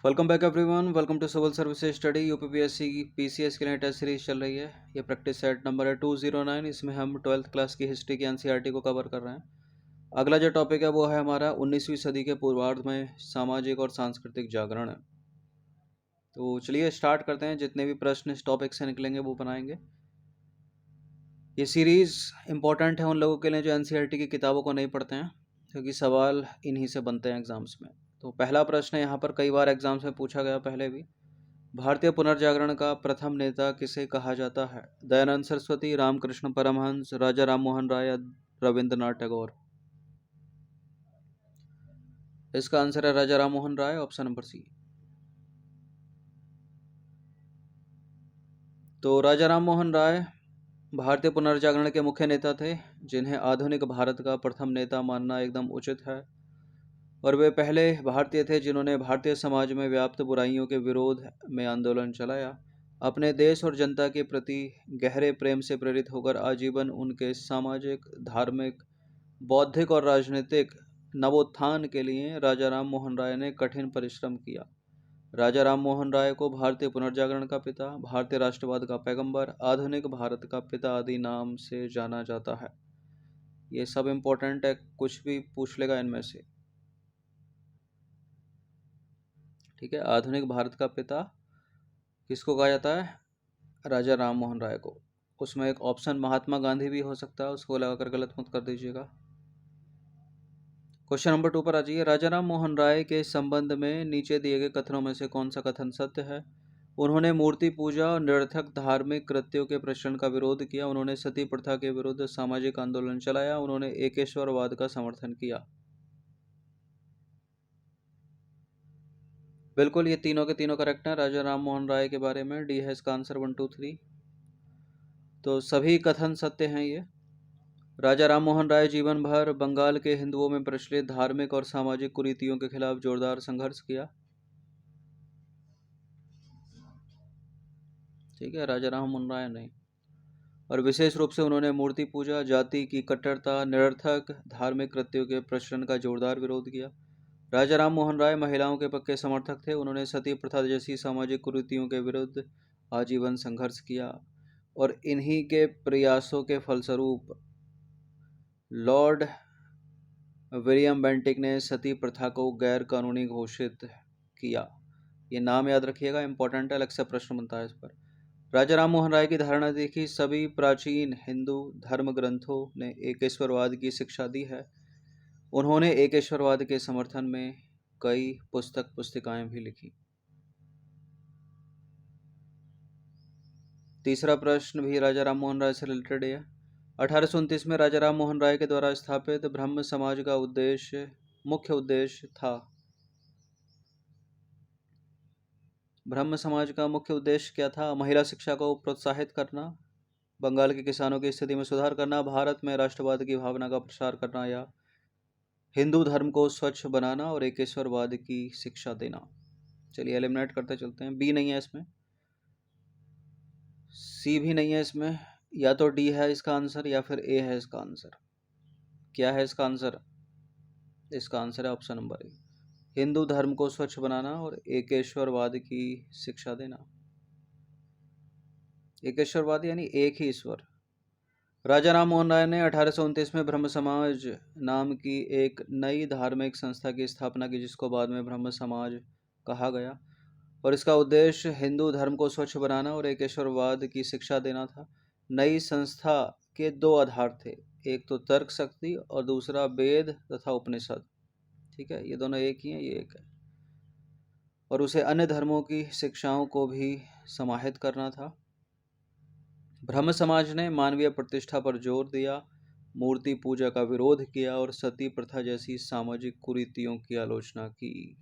Welcome back everyone. Welcome to civil services study UPPSC की PCS की नई test series चल रही है। ये प्रैक्टिस सेट नंबर है 209। इसमें हम 12th क्लास की हिस्ट्री की एनसीईआरटी को कवर कर रहे हैं। अगला जो टॉपिक है वो है हमारा 19वीं सदी के पूर्वार्ध में सामाजिक और सांस्कृतिक जागरण है। तो चलिए स्टार्ट करते हैं। जितने भी प्रश्न इस टॉपिक से निकलेंगे वो बनाएंगे। ये सीरीज़ इंपॉर्टेंट है उन लोगों के लिए जो एनसीईआरटी की किताबों को नहीं पढ़ते हैं, क्योंकि सवाल इन्हीं से बनते हैं एग्जाम्स में। तो पहला प्रश्न यहाँ पर कई बार एग्जाम्स में पूछा गया पहले भी। भारतीय पुनर्जागरण का प्रथम नेता किसे कहा जाता है? दयानंद सरस्वती, रामकृष्ण परमहंस, राजा राम मोहन राय या रविंद्रनाथ टैगोर? इसका आंसर है राजा Ram Mohan Roy, option number C. तो राजा राम मोहन राय भारतीय पुनर्जागरण के मुख्य नेता थे, जिन्हें आधुनिक भारत का प्रथम नेता मानना एकदम उचित है। और वे पहले भारतीय थे जिन्होंने भारतीय समाज में व्याप्त बुराइयों के विरोध में आंदोलन चलाया। अपने देश और जनता के प्रति गहरे प्रेम से प्रेरित होकर आजीवन उनके सामाजिक, धार्मिक, बौद्धिक और राजनीतिक नवोत्थान के लिए राजा राम मोहन राय ने कठिन परिश्रम किया। राजा राम मोहन राय को भारतीय पुनर्जागरण का पिता, भारतीय राष्ट्रवाद का पैगंबर, आधुनिक भारत का पिता आदि नाम से जाना जाता है। ये सब इम्पोर्टेंट है, कुछ भी पूछ लेगा इनमें से। ठीक है, आधुनिक भारत का पिता किसको कहा जाता है? राजा राम मोहन राय को। उसमें एक ऑप्शन महात्मा गांधी भी हो सकता है, उसको लगाकर गलत मत कर दीजिएगा। क्वेश्चन नंबर 2 पर आ जाइए। राजा राम मोहन राय के संबंध में नीचे दिए गए कथनों में से कौन सा कथन सत्य है? उन्होंने मूर्ति पूजा और निरर्थक धार्मिक कृत्यों के प्रचलन का विरोध किया। उन्होंने सती प्रथा के विरुद्ध सामाजिक आंदोलन चलाया। उन्होंने एकेश्वरवाद का समर्थन किया। बिल्कुल, ये तीनों के तीनों करेक्ट हैं। राजा राम मोहन राय के बारे में डी है इसका आंसर 1 2 3। तो सभी कथन सत्य हैं ये। राजा राम मोहन राय जीवन भर बंगाल के हिंदुओं में प्रचलित धार्मिक और सामाजिक कुरीतियों के खिलाफ जोरदार संघर्ष किया। ठीक है, राजा राम मोहन राय नहीं। और विशेष रूप से उन्होंने मूर्ति पूजा, जाति की कट्टरता, निरर्थक धार्मिक कृत्यों के प्रचलन का जोरदार विरोध किया। राजा राम मोहन राय महिलाओं के पक्के समर्थक थे। उन्होंने सती प्रथा जैसी सामाजिक कुरीतियों के विरुद्ध आजीवन संघर्ष किया। और इन्हीं के प्रयासों के फलस्वरूप लॉर्ड विलियम बेंटिक ने सती प्रथा को गैर कानूनी घोषित किया। ये नाम याद रखिएगा, इंपॉर्टेंट है, अलग से प्रश्न बनता है इस पर। राजा राम मोहन राय की धारणा थी कि सभी प्राचीन हिंदू धर्म ग्रंथों ने एकेश्वरवाद की शिक्षा दी है। उन्होंने एकेश्वरवाद के समर्थन में कई पुस्तिकाएं भी लिखी। तीसरा प्रश्न भी राजा राम मोहन राय से रिलेटेड है। 1829 में राजा राम मोहन राय के द्वारा स्थापित ब्रह्म समाज का मुख्य उद्देश्य था। ब्रह्म समाज का मुख्य उद्देश्य क्या था? महिला शिक्षा को प्रोत्साहित करना, बंगाल के किसानों की स्थिति में सुधार करना, भारत में राष्ट्रवाद की भावना का प्रसार करना या हिंदू धर्म को स्वच्छ बनाना और एकेश्वरवाद की शिक्षा देना। चलिए एलिमिनेट करते चलते हैं। बी नहीं है इसमें, सी भी नहीं है इसमें, या तो डी है इसका आंसर या फिर ए है इसका आंसर। क्या है इसका आंसर? इसका आंसर है ऑप्शन नंबर ए, हिंदू धर्म को स्वच्छ बनाना और एकेश्वरवाद की शिक्षा देना। एकेश्वरवाद यानी एक ही ईश्वर। राजा राम मोहन राय ने 1829 में ब्रह्म समाज नाम की एक नई धार्मिक संस्था की स्थापना की, जिसको बाद में ब्रह्म समाज कहा गया। और इसका उद्देश्य हिंदू धर्म को स्वच्छ बनाना और एकेश्वरवाद की शिक्षा देना था। नई संस्था के दो आधार थे, एक तो तर्क शक्ति और दूसरा वेद तथा उपनिषद। ठीक है, ये दोनों एक ही हैं, ये एक है। और उसे अन्य धर्मों की शिक्षाओं को भी समाहित करना था। ब्रह्म समाज ने मानवीय प्रतिष्ठा पर जोर दिया, मूर्ति पूजा का विरोध किया और सती प्रथा जैसी सामाजिक कुरीतियों की आलोचना की।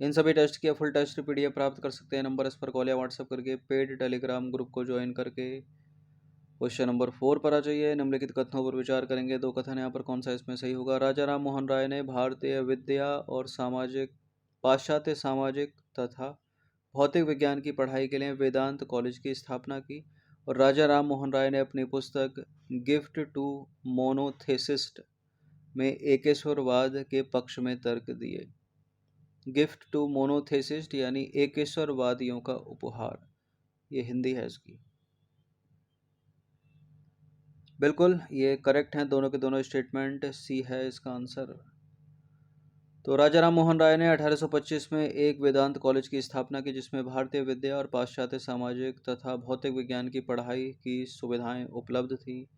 इन सभी टेस्ट की फुल टेस्ट पीडीएफ प्राप्त कर सकते हैं नंबर इस पर कॉल या व्हाट्सएप करके, पेड टेलीग्राम ग्रुप को ज्वाइन करके। क्वेश्चन नंबर 4 पर आ जाइए। निम्नलिखित कथनों पर विचार करेंगे। दो कथन यहाँ पर, कौन सा इसमें सही होगा? राजा राम मोहन राय ने भारतीय विद्या और पाश्चात्य सामाजिक तथा भौतिक विज्ञान की पढ़ाई के लिए वेदांत कॉलेज की स्थापना की। और राजा राम मोहन राय ने अपनी पुस्तक गिफ्ट टू मोनोथेसिस्ट में एकेश्वरवाद के पक्ष में तर्क दिए। गिफ्ट टू मोनोथेसिस्ट यानी एकेश्वरवादियों का उपहार, ये हिंदी है इसकी। बिल्कुल ये करेक्ट हैं दोनों के दोनों स्टेटमेंट, सी है इसका आंसर। तो राजा राम मोहन राय ने 1825 में एक वेदांत कॉलेज की स्थापना की जिसमें भारतीय विद्या और पाश्चात्य सामाजिक तथा भौतिक विज्ञान की पढ़ाई की सुविधाएं उपलब्ध थी।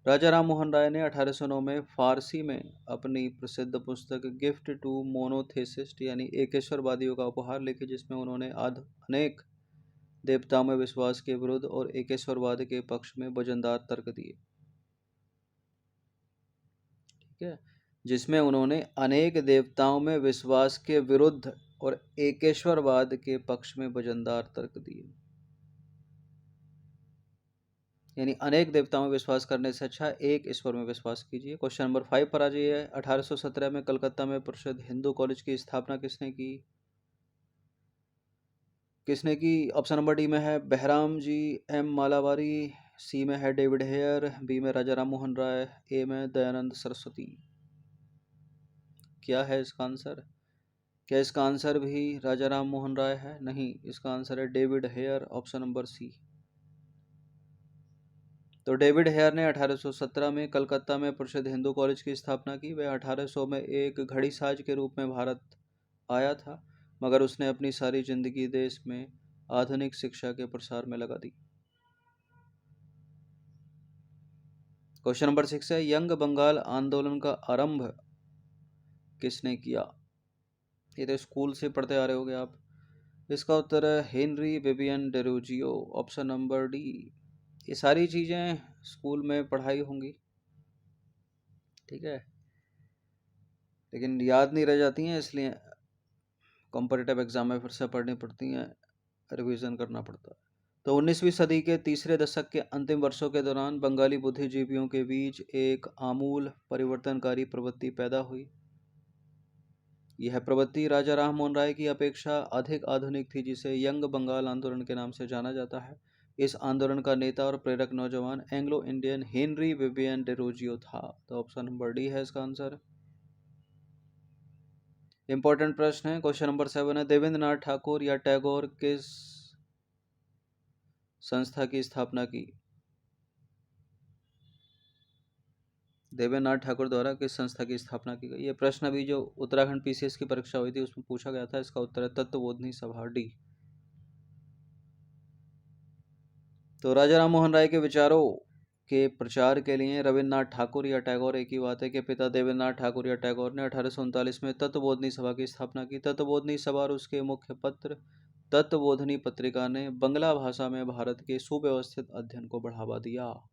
राजा राम मोहन राय ने 1809 में फारसी में अपनी प्रसिद्ध पुस्तक गिफ्ट टू मोनोथेसिस्ट यानी एकेश्वरवादियों का उपहार लिखी जिसमें उन्होंने अनेक देवताओं में विश्वास के विरुद्ध और एकेश्वरवाद के पक्ष में वजनदार तर्क दिए। ठीक है, जिसमें उन्होंने अनेक देवताओं में विश्वास के विरुद्ध और एकेश्वरवाद के पक्ष में वजनदार तर्क दिए। यानी अनेक देवताओं में विश्वास करने से अच्छा एक ईश्वर में विश्वास कीजिए। क्वेश्चन नंबर 5 पर आ जाइए। 1817 में कलकत्ता में प्रसिद्ध हिंदू कॉलेज की स्थापना किसने की? ऑप्शन नंबर डी में है बहराम जी एम मालावारी, सी में है डेविड हेयर, बी में राजा राम मोहन राय, ए में दयानंद सरस्वती। क्या है इसका आंसर? क्या इसका आंसर भी राजा राम मोहन राय है? नहीं, इसका आंसर है David Hare, option number C. तो डेविड हेयर ने 1817 में कलकत्ता में प्रसिद्ध हिंदू कॉलेज की स्थापना की। वह 1800 में एक घड़ीसाज के रूप में भारत आया था, मगर उसने अपनी सारी जिंदगी देश में आधुनिक शिक्षा के प्रसार में लगा दी। क्वेश्चन नंबर 6 है, यंग बंगाल आंदोलन का आरंभ किसने किया? ये तो स्कूल से पढ़ते आ रहे होगे आप। इसका उत्तर है Henry Vivian Derozio, option number D. ये सारी चीज़ें स्कूल में पढ़ाई होंगी, ठीक है, लेकिन याद नहीं रह जाती हैं, इसलिए कॉम्पिटिटिव एग्जाम में फिर से पढ़नी पड़ती हैं, रिवीजन करना पड़ता है। तो 19वीं सदी के तीसरे दशक के अंतिम वर्षों के दौरान बंगाली बुद्धिजीवियों के बीच एक आमूल परिवर्तनकारी प्रवृत्ति पैदा हुई। यह प्रवृत्ति राजा राम मोहन राय की अपेक्षा अधिक आधुनिक थी, जिसे यंग बंगाल आंदोलन के नाम से जाना जाता है। इस आंदोलन का नेता और प्रेरक नौजवान Anglo Indian Henry Vivian Derozio था। तो ऑप्शन नंबर डी है इसका आंसर। इंपॉर्टेंट प्रश्न है, क्वेश्चन नंबर 7 है, देवेंद्र नाथ ठाकुर या टैगोर किस संस्था की स्थापना की? देवेंद्र नाथ ठाकुर द्वारा किस संस्था की स्थापना की गई? ये प्रश्न अभी जो उत्तराखंड पीसीएस की परीक्षा हुई थी उसमें पूछा गया था। इसका उत्तर है तत्वबोधिनी सभा, डी। तो राजा राम मोहन राय के विचारों के प्रचार के लिए रविन्द्रनाथ ठाकुर या टैगोर एक ही बात है कि पिता देवेंद्रनाथ ठाकुर या टैगोर ने 1839 में तत्वबोधिनी सभा की स्थापना की। तत्वबोधिनी सभा और उसके मुख्य पत्र तत्वबोधिनी पत्रिका ने बंगला भाषा में भारत के सुव्यवस्थित अध्ययन को बढ़ावा दिया।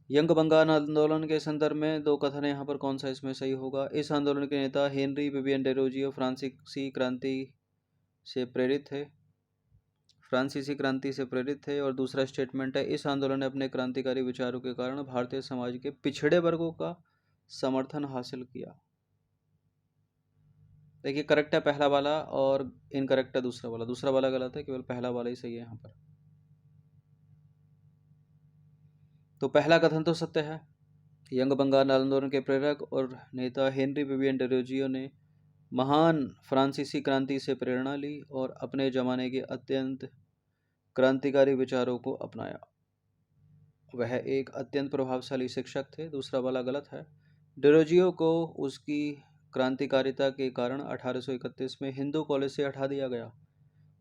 यंग बंगाल आंदोलन के संदर्भ में दो कथन है यहाँ पर, कौन सा इसमें सही होगा? इस आंदोलन के नेता हेनरी विवियन डेरोजियो फ्रांसीसी क्रांति से प्रेरित थे। और दूसरा स्टेटमेंट है, इस आंदोलन ने अपने क्रांतिकारी विचारों के कारण भारतीय समाज के पिछड़े वर्गों का समर्थन हासिल किया। देखिए करेक्ट है पहला वाला और इनकरेक्ट है दूसरा वाला। दूसरा वाला गलत है, केवल पहला वाला ही सही है यहाँ पर। तो पहला कथन तो सत्य है। यंग बंगाल आंदोलन के प्रेरक और नेता हेनरी विवियन डेरोजियो ने महान फ्रांसीसी क्रांति से प्रेरणा ली और अपने जमाने के अत्यंत क्रांतिकारी विचारों को अपनाया। वह एक अत्यंत प्रभावशाली शिक्षक थे। दूसरा वाला गलत है। डेरोजियो को उसकी क्रांतिकारिता के कारण 1831 में हिंदू कॉलेज से हटा दिया गया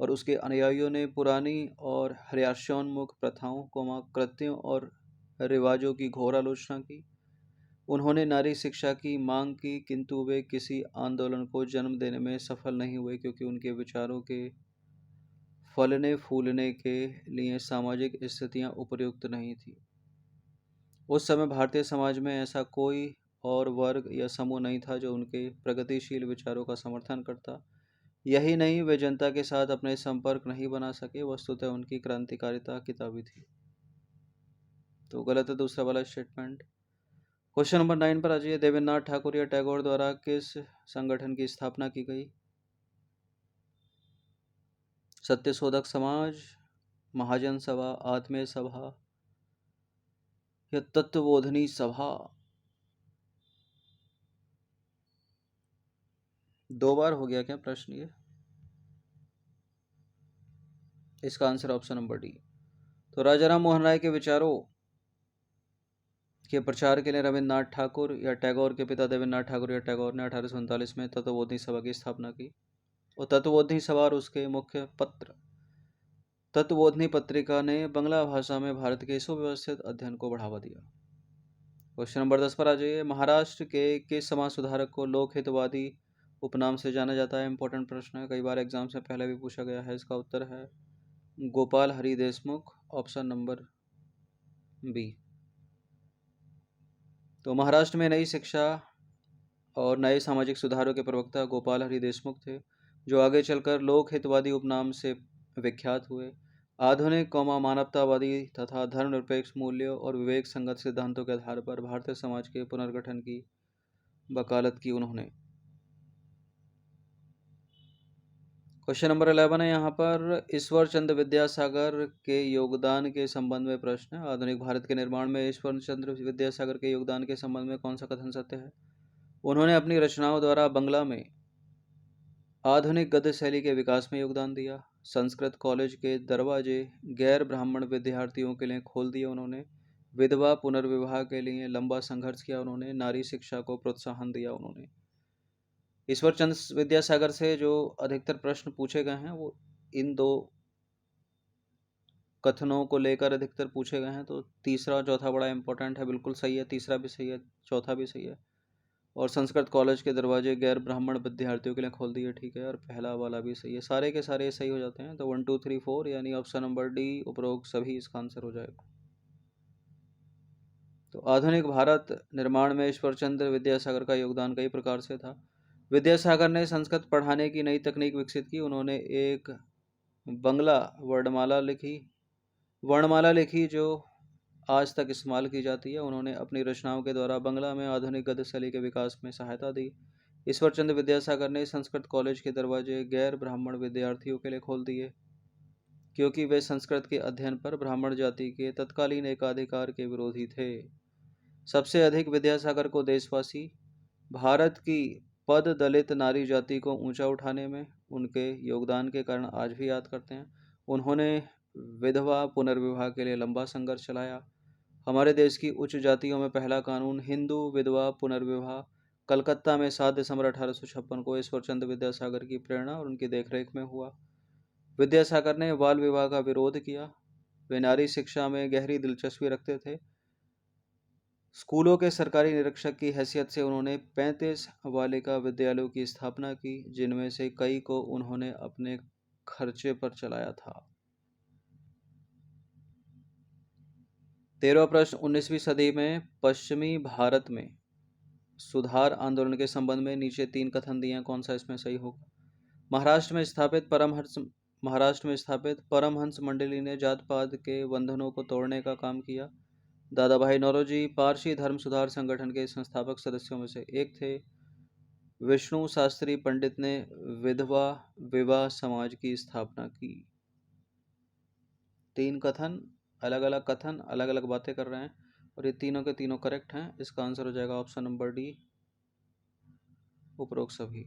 और उसके अनुयायियों ने पुरानी और हर्याशोन्मुख प्रथाओं, कृत्यों और रिवाजों की घोर आलोचना की। उन्होंने नारी शिक्षा की मांग की, किंतु वे किसी आंदोलन को जन्म देने में सफल नहीं हुए क्योंकि उनके विचारों के फलने फूलने के लिए सामाजिक स्थितियां उपयुक्त नहीं थी। उस समय भारतीय समाज में ऐसा कोई और वर्ग या समूह नहीं था जो उनके प्रगतिशील विचारों का समर्थन करता। यही नहीं, वे जनता के साथ अपने संपर्क नहीं बना सके। वस्तुतः उनकी क्रांतिकारिता किताबी थी। तो गलत है दूसरा वाला स्टेटमेंट। क्वेश्चन नंबर 9 पर आ जाइए। देवेंद्रनाथ ठाकुर या टैगोर द्वारा किस संगठन की स्थापना की गई? सत्यशोधक समाज, महाजन सभा, आत्मीय सभा या तत्वबोधिनी सभा? 2 बार हो गया क्या प्रश्न ये? इसका आंसर ऑप्शन नंबर डी। तो राजा राम मोहन राय के विचारों के प्रचार के लिए रविन्द्रनाथ ठाकुर या टैगोर के पिता देवेंद्रनाथ ठाकुर या टैगोर ने 1839 में तत्वबोधिनी सभा की स्थापना की। और तत्वबोधिनी सभा और उसके मुख्य पत्र तत्वबोधिनी पत्रिका ने बांग्ला भाषा में भारत के सुव्यवस्थित अध्ययन को बढ़ावा दिया। क्वेश्चन नंबर 10 पर आ जाइए। महाराष्ट्र के किस समाज सुधारक को लोक हितवादी उपनाम से जाना जाता है? इंपॉर्टेंट प्रश्न है, कई बार एग्जाम से पहले भी पूछा गया है। इसका उत्तर है Gopal Hari Deshmukh, option number B. तो महाराष्ट्र में नई शिक्षा और नए सामाजिक सुधारों के प्रवक्ता गोपाल हरि देशमुख थे, जो आगे चलकर लोक हितवादी उपनाम से विख्यात हुए। आधुनिक मानवतावादी तथा धर्मनिरपेक्ष मूल्यों और विवेक संगत सिद्धांतों के आधार पर भारतीय समाज के पुनर्गठन की वकालत की उन्होंने। क्वेश्चन नंबर 11 है यहाँ पर, ईश्वर चंद्र विद्यासागर के योगदान के संबंध में प्रश्न है। आधुनिक भारत के निर्माण में ईश्वर चंद्र विद्यासागर के योगदान के संबंध में कौन सा कथन सत्य है? उन्होंने अपनी रचनाओं द्वारा बंगला में आधुनिक गद्य शैली के विकास में योगदान दिया। संस्कृत कॉलेज के दरवाजे गैर ब्राह्मण विद्यार्थियों के लिए खोल दिए उन्होंने। विधवा पुनर्विवाह के लिए लंबा संघर्ष किया उन्होंने। नारी शिक्षा को प्रोत्साहन दिया उन्होंने। ईश्वर चंद्र विद्यासागर से जो अधिकतर प्रश्न पूछे गए हैं वो इन 2 कथनों को लेकर अधिकतर पूछे गए हैं। तो तीसरा और चौथा बड़ा इंपॉर्टेंट है, बिल्कुल सही है, तीसरा भी सही है, चौथा भी सही है। और संस्कृत कॉलेज के दरवाजे गैर ब्राह्मण विद्यार्थियों के लिए खोल दिए, ठीक है। और पहला वाला भी सही है, सारे के सारे सही हो जाते हैं। तो 1 2 3 4 यानी ऑप्शन नंबर डी उपरोक्त सभी इसका आंसर हो जाएगा। तो आधुनिक भारत निर्माण में ईश्वरचंद्र विद्यासागर का योगदान कई प्रकार से था। विद्यासागर ने संस्कृत पढ़ाने की नई तकनीक विकसित की। उन्होंने एक बंगला वर्णमाला लिखी जो आज तक इस्तेमाल की जाती है। उन्होंने अपनी रचनाओं के द्वारा बंगला में आधुनिक गद्य शैली के विकास में सहायता दी। ईश्वरचंद्र विद्यासागर ने संस्कृत कॉलेज के दरवाजे गैर ब्राह्मण विद्यार्थियों के लिए खोल दिए, क्योंकि वे संस्कृत के अध्ययन पर ब्राह्मण जाति के तत्कालीन एकाधिकार के विरोधी थे। सबसे अधिक विद्यासागर को देशवासी भारत की पद दलित नारी जाति को ऊंचा उठाने में उनके योगदान के कारण आज भी याद करते हैं। उन्होंने विधवा पुनर्विवाह के लिए लंबा संघर्ष चलाया। हमारे देश की उच्च जातियों में पहला कानून हिंदू विधवा पुनर्विवाह कलकत्ता में 7 दिसंबर 1856 को ईश्वरचंद्र विद्यासागर की प्रेरणा और उनकी देखरेख में हुआ। विद्यासागर ने बाल विवाह का विरोध किया। वे नारी शिक्षा में गहरी दिलचस्पी रखते थे। स्कूलों के सरकारी निरीक्षक की हैसियत से उन्होंने 35 बालिका विद्यालयों की स्थापना की, जिनमें से कई को उन्होंने अपने खर्चे पर चलाया था। 13वां प्रश्न, 19वीं सदी में पश्चिमी भारत में सुधार आंदोलन के संबंध में नीचे 3 कथन दिए हैं, कौन सा इसमें सही होगा? महाराष्ट्र में स्थापित परमहंस मंडली ने जात पात के बंधनों को तोड़ने का काम किया। दादा भाई नौरोजी पारसी धर्म सुधार संगठन के संस्थापक सदस्यों में से एक थे। विष्णु शास्त्री पंडित ने विधवा विवाह समाज की स्थापना की। 3 कथन अलग अलग बातें कर रहे हैं और ये तीनों के तीनों करेक्ट हैं। इसका आंसर हो जाएगा ऑप्शन नंबर डी उपरोक्त सभी।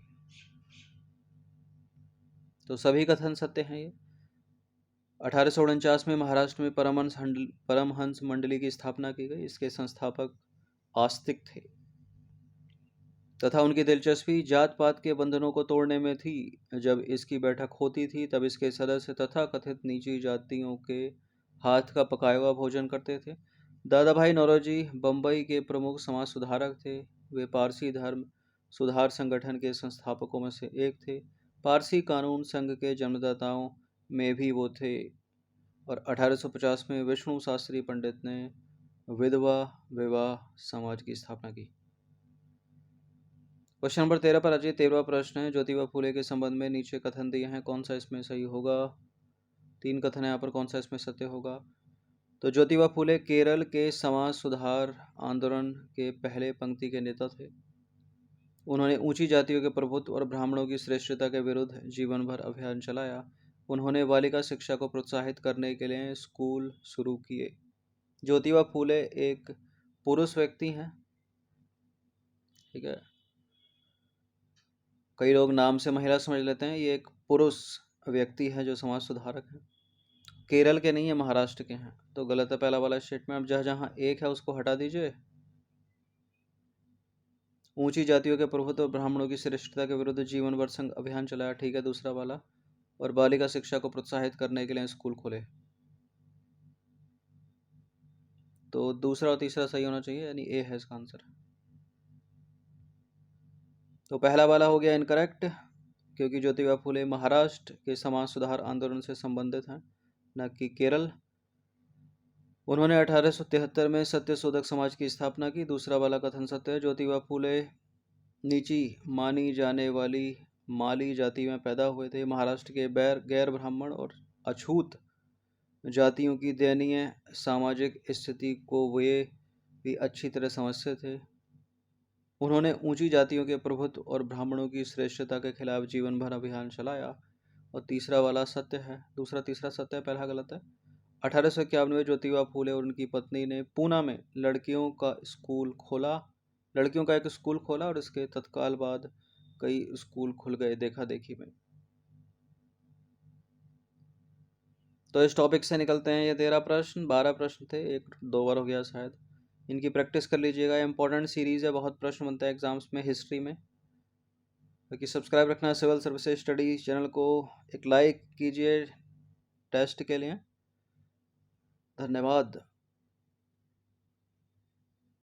तो सभी कथन सत्य हैं ये। 1849 में महाराष्ट्र में परमहंस मंडली की स्थापना की गई। इसके संस्थापक आस्तिक थे तथा उनकी दिलचस्पी जात पात के बंधनों को तोड़ने में थी। जब इसकी बैठक होती थी तब इसके सदस्य तथा कथित नीची जातियों के हाथ का पकाया हुआ भोजन करते थे। दादा भाई नौरोजी बम्बई के प्रमुख समाज सुधारक थे। वे पारसी धर्म सुधार संगठन के संस्थापकों में से एक थे। पारसी कानून संघ के जन्मदाताओं में भी वो थे। और 1850 में विष्णु शास्त्री पंडित ने विधवा विवाह समाज की स्थापना की। क्वेश्चन नंबर 13 पर अजय 13वां प्रश्न है, ज्योतिबा फूले के संबंध में नीचे कथन दिए हैं, कौन सा इसमें सही होगा? 3 कथन है यहाँ पर, कौन सा इसमें सत्य होगा? तो ज्योतिबा फूले केरल के समाज सुधार आंदोलन के पहले पंक्ति के नेता थे। उन्होंने ऊंची जातियों के प्रभुत्व और ब्राह्मणों की श्रेष्ठता के विरुद्ध जीवन भर अभियान चलाया। उन्होंने बालिका शिक्षा को प्रोत्साहित करने के लिए स्कूल शुरू किए। ज्योतिबा फूले एक पुरुष व्यक्ति हैं, ठीक है। कई लोग नाम से महिला समझ लेते हैं, ये एक पुरुष व्यक्ति है जो समाज सुधारक है। केरल के नहीं है, महाराष्ट्र के हैं, तो गलत है पहला वाला स्टेटमेंट। अब जहाँ जहाँ एक है उसको हटा दीजिए। ऊंची जातियों के प्रभुत्व और ब्राह्मणों की श्रेष्ठता के विरुद्ध जीवन भर संघ अभियान चलाया, ठीक है दूसरा वाला। और बालिका शिक्षा को प्रोत्साहित करने के लिए स्कूल खोले, तो दूसरा और तीसरा सही होना चाहिए, यानी ए है इसका आंसर। तो पहला वाला हो गया इनकरेक्ट, क्योंकि ज्योतिबा फुले महाराष्ट्र के समाज सुधार आंदोलन से संबंधित हैं, न कि केरल। उन्होंने 1873 में सत्यशोधक समाज की स्थापना की। दूसरा वाला कथन सत्य है, ज्योतिबा फुले नीची मानी जाने वाली माली जाति में पैदा हुए थे। महाराष्ट्र के गैर ब्राह्मण और अछूत जातियों की दयनीय सामाजिक स्थिति को वे भी अच्छी तरह समझते थे। उन्होंने ऊंची जातियों के प्रभुत्व और ब्राह्मणों की श्रेष्ठता के खिलाफ जीवन भर अभियान चलाया। और तीसरा वाला सत्य है, दूसरा तीसरा सत्य है, पहला गलत है। 1851 में ज्योतिबा फूले और उनकी पत्नी ने पूना में लड़कियों का एक स्कूल खोला और इसके तत्काल बाद कई स्कूल खुल गए देखा देखी में। तो इस टॉपिक से निकलते हैं ये 13 प्रश्न, 12 प्रश्न थे, एक 2 बार हो गया शायद। इनकी प्रैक्टिस कर लीजिएगा, इंपॉर्टेंट सीरीज है, बहुत प्रश्न बनता है एग्जाम्स में हिस्ट्री में। बाकी सब्सक्राइब रखना सिविल सर्विसेज स्टडीज चैनल को, एक लाइक कीजिए टेस्ट के लिए। धन्यवाद।